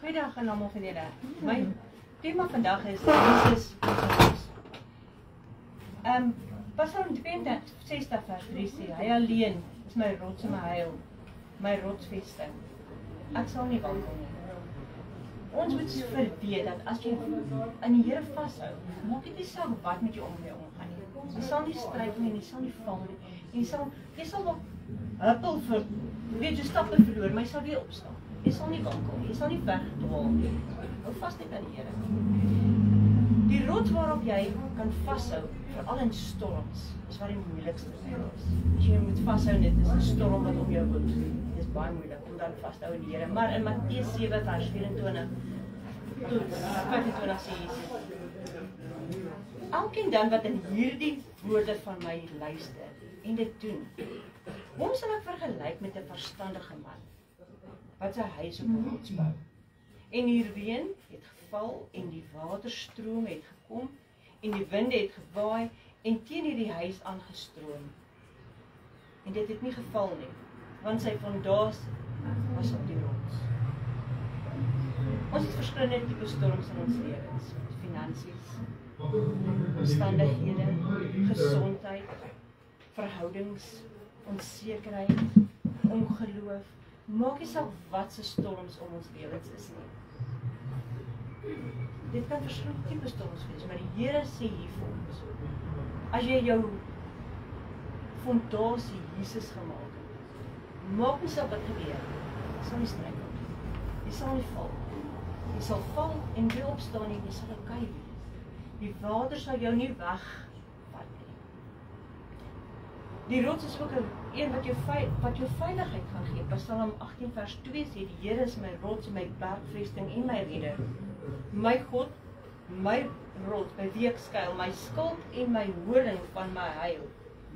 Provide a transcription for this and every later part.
Goeiedag aan almal van julle. My tema vandag is Jesus ons. Psalm 62 vers 3 sê, hy alleen is my rots en my heil, my rotsvesting. Ek sal nie wankel nie. Ons moet weet dat as jy in die Here vashou, maak dit nie saak wat met jou omgaan nie. Jy sal nie struikel nie, jy sal nie val nie. Jy sal nog huppel vir, jy stappe verloor, maar jy sal weer opstaan. Jy sal nie wankel nie, jy sal nie wegdwaal nie. Hou vas net aan die Here. Die rots waarop jy kan vashou, veral in storms, is wat die moeilikste ding is. As jy moet vashou, dit is 'n storm wat om jou woed. Dit is baie moeilik om dan vas te hou in die Here. Maar in Matteus 7 vers 24 tot 25 sê Jesus: elkeen dan wat in hierdie woorde van my luister en dit doen, hom sal ek vergelyk met 'n verstandige man wat sy huis op 'n rots bou. En die reën het geval en die waterstrome het gekom en die winde het gewaai en teen hierdie huis aangestroom. En dit het nie geval nie, want sy fondasie was op die rots. Ons het verskillende tipe storms in ons lewens. Finansies, omstandighede, gesondheid, verhoudings, onsekerheid, ongeloof. Maak nie saak wat se storms om ons lewens is nie. Dit kan verskillende tipe storms wees, maar die Here sê hier vir ons: as jy jou fondasie Jesus gemaak het, maak nie saak wat gebeur, jy sal nie struikel nie. Jy sal nie val. Jy sal val en weer opstaan en jy sal okay wees. Die water sal jou nie wegvat nie. Die rots is ook een wat jou veiligheid gaan gee. Psalm 18 vers 2 sê, die Here is my rots, my bergvesting en my redder. My God, my rots, by wie ek skuil, my skild en my horing van my heil,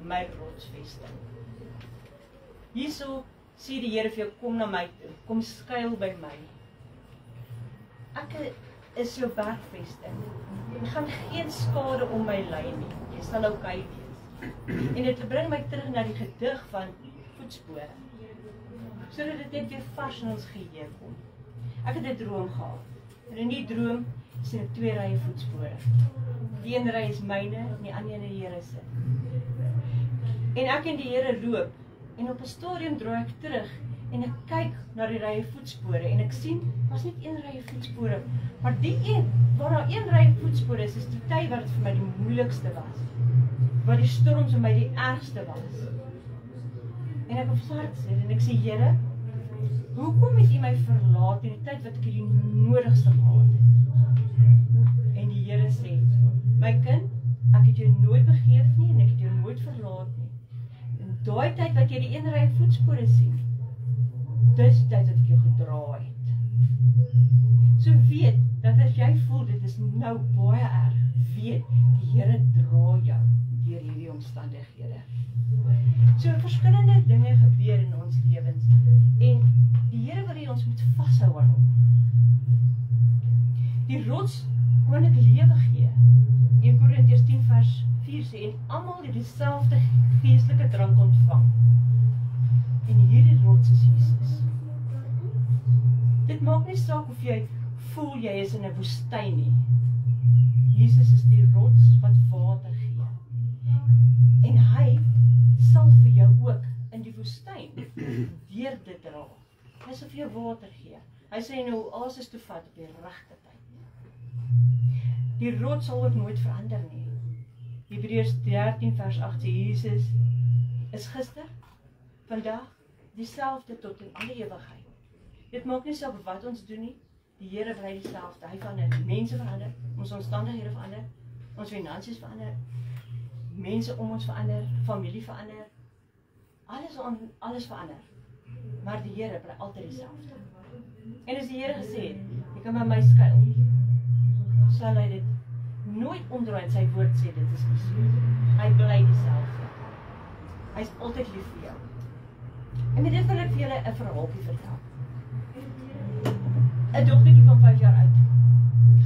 my rotsvesting. Hierso sê die Here vir jou, kom na my toe, kom skuil by my. Ek is jou bergvesting. Ek gaan geen skade om my lei nie. Jy sal okay wees. En dit bring my terug na die gedig van voetspore, sodat dit net weer vars in ons geheue kom. Ek het 'n droom gehad. En in die droom sien ek 2 rye voetspore. Die een ry is myne en die ander een die Here se. En ek en die Here loop, en op 'n stadium draai ek terug en ek kyk na die rye voetspore en ek sien, daar's net 1 rye voetspore, maar die een, waar daar 1 rye voetspore is die tyd wat dit vir my die moeilikste was, waar die storms vir my die ergste was. En ek op hart sit en ek sê, Here, hoekom het U my verlaat in die tyd wat ek die nodigste gehad het? En die Here sê, my kind, ek het jou nooit begeef nie en ek het jou nooit verlaat nie. In daai tyd wat jy die 1 rye voetspore sien, dis die tyd wat ek jou gedra het. So weet, dat as jy voel, dit is nou baie erg, weet, die Here dra jou deur hierdie omstandighede. So verskillende dinge gebeur in ons lewens, en die Here wil hê ons moet vashou aan hom. Die rots kon ek lewe gee. 1 Korintiërs 10 vers 4 sê, en almal het dieselfde geestelike drank ontvang. En hierdie rots is Jesus. Dit maak nie saak of jy voel jy is in 'n woestyn nie. Jesus is die rots wat water gee. En hy sal vir jou ook in die woestyn deur dit dra. Hy sal vir jou water gee. Hy sê nou oasis toe vat op die regte tyd. Die rots sal ook nooit verander nie. Hebreërs 13 vers 8 sê, Jesus is gister, vandag, dieselfde tot in alle ewigheid. Dit maak nie saak wat ons doen nie, die Here bly dieselfde. Hy verander, mense verander, ons omstandighede verander, ons finansies verander, mense om ons verander, familie verander, alles verander. Maar die Here bly altyd dieselfde. En as die Here gesê het, jy kan by my skuil, sal hy dit nooit omdraai en sy woord sê dit is nie so. Hy bly dieselfde. Hy is altyd lief vir jou. En met dit wil ek vir julle 'n verhaaltjie vertel. 'n dogtertjie van 5 jaar oud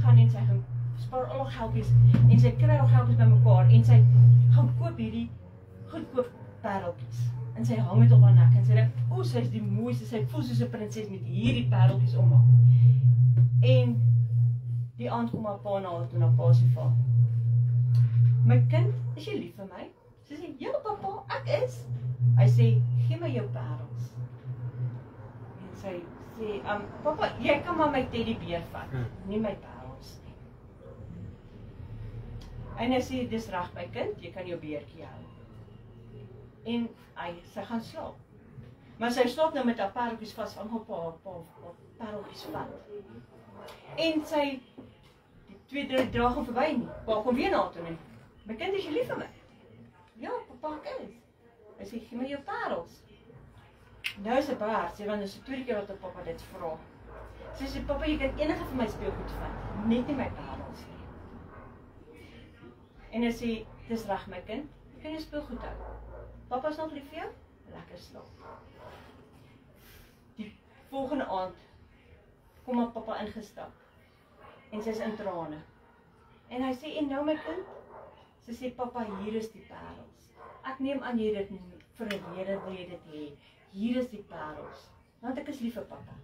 gaan en sy gaan spaar al haar geldjies en sy kry haar geldjies bymekaar en sy gaan koop hierdie goedkoop pareltjies en sy hang dit op haar nek en sy dink, o, sy is die mooiste, sy voel soos 'n prinses met hierdie pareltjies om haar. En die aand kom haar pa na haar toe, na pa se vir haar. My kind, is jy lief vir my? Sy sê, ja papa, ek is. Hy sê, gee my jou parels. En sy sê, papa, jy kan maar my teddybeer vat, nie my parels nie. En hy sê, dis reg my kind, jy kan jou beertjie hou. En sy gaan slaap. Maar sy slaap nou met haar pareltjies vas van haar pareltjies vat. En sy, die 2-3 dae gaan verby nie. Pa kom weer na toe nie. My kind, is jy lief vir my? Ja, papa, ek is. Hy sê, gee my jou parels. Nou is 'n baard, sê want dis 'n tweede keer wat op papa dit vra. Sy sê, papa, jy kan enige van my speelgoed vat, net nie my parels nie. En hy sê, dis reg my kind, jy kan jou speelgoed hou. Papa is nog lief vir jou? Lekker slaap. Die volgende aand kom haar papa ingestap en sy is in trane. En hy sê, en nou my kind? Sy sê, papa, hier is die parels. Ek neem aan jy dit vir 'n rede wil jy dit hê. Hier is die parels, want ek is lief vir papa.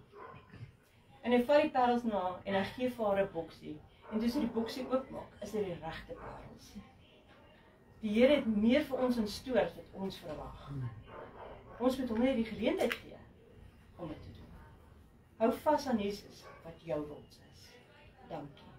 En hy vat die parels na en hy gee vir haar 'n boksie. En toe sy die boksie oopmaak, is dit die regte parels. Die Here het meer vir ons in store as wat ons verwag. Ons moet hom net die geleentheid gee om dit te doen. Hou vas aan Jesus wat jou wil is. Dankie.